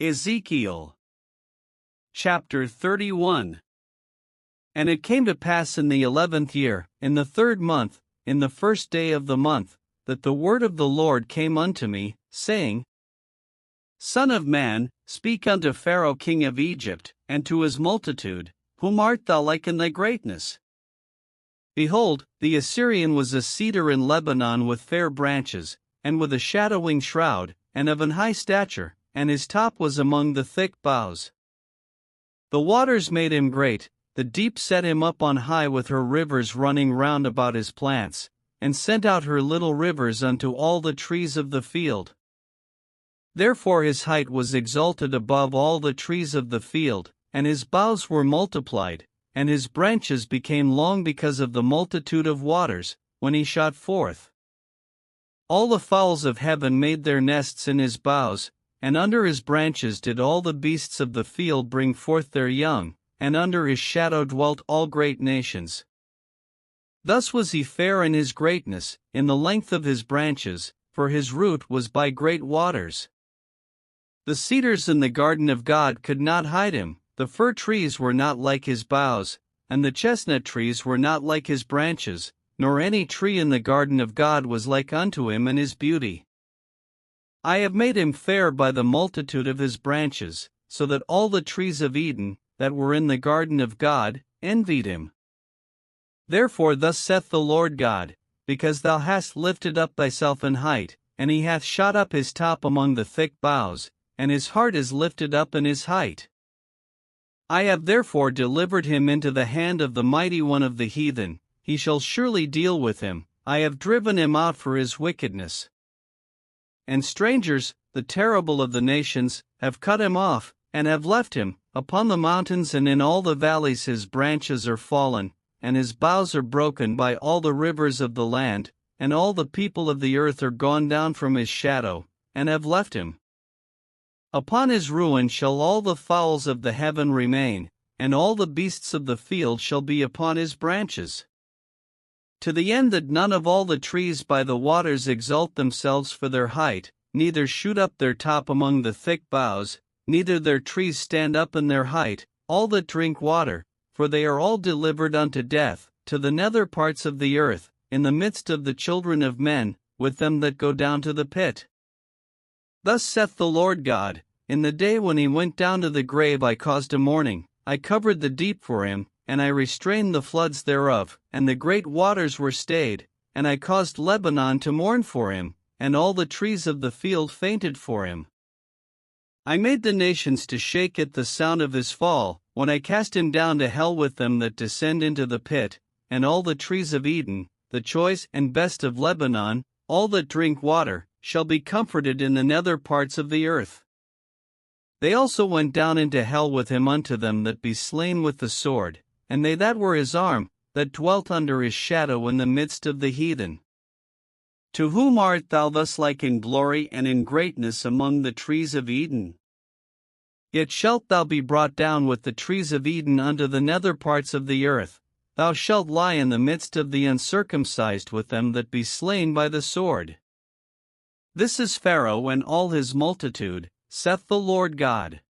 Ezekiel chapter 31. And it came to pass in the 11th year, in the 3rd month, in the 1st day of the month, that the word of the Lord came unto me, saying, Son of man, speak unto Pharaoh king of Egypt, and to his multitude, whom art thou like in thy greatness? Behold, the Assyrian was a cedar in Lebanon with fair branches, and with a shadowing shroud, and of an high stature, and his top was among the thick boughs. The waters made him great, the deep set him up on high with her rivers running round about his plants, and sent out her little rivers unto all the trees of the field. Therefore his height was exalted above all the trees of the field, and his boughs were multiplied, and his branches became long because of the multitude of waters, when he shot forth. All the fowls of heaven made their nests in his boughs, and under his branches did all the beasts of the field bring forth their young, and under his shadow dwelt all great nations. Thus was he fair in his greatness, in the length of his branches, for his root was by great waters. The cedars in the garden of God could not hide him, the fir trees were not like his boughs, and the chestnut trees were not like his branches, nor any tree in the garden of God was like unto him in his beauty. I have made him fair by the multitude of his branches, so that all the trees of Eden, that were in the garden of God, envied him. Therefore thus saith the Lord God, because thou hast lifted up thyself in height, and he hath shot up his top among the thick boughs, and his heart is lifted up in his height. I have therefore delivered him into the hand of the mighty one of the heathen, he shall surely deal with him, I have driven him out for his wickedness. And strangers, the terrible of the nations, have cut him off, and have left him. Upon the mountains and in all the valleys his branches are fallen, and his boughs are broken by all the rivers of the land, and all the people of the earth are gone down from his shadow, and have left him. Upon his ruin shall all the fowls of the heaven remain, and all the beasts of the field shall be upon his branches. To the end that none of all the trees by the waters exalt themselves for their height, neither shoot up their top among the thick boughs, neither their trees stand up in their height, all that drink water, for they are all delivered unto death, to the nether parts of the earth, in the midst of the children of men, with them that go down to the pit. Thus saith the Lord God, in the day when he went down to the grave I caused a mourning, I covered the deep for him, and I restrained the floods thereof, and the great waters were stayed, and I caused Lebanon to mourn for him, and all the trees of the field fainted for him. I made the nations to shake at the sound of his fall, when I cast him down to hell with them that descend into the pit, and all the trees of Eden, the choice and best of Lebanon, all that drink water, shall be comforted in the nether parts of the earth. They also went down into hell with him unto them that be slain with the sword, and they that were his arm, that dwelt under his shadow in the midst of the heathen. To whom art thou thus like in glory and in greatness among the trees of Eden? Yet shalt thou be brought down with the trees of Eden unto the nether parts of the earth, thou shalt lie in the midst of the uncircumcised with them that be slain by the sword. This is Pharaoh and all his multitude, saith the Lord God.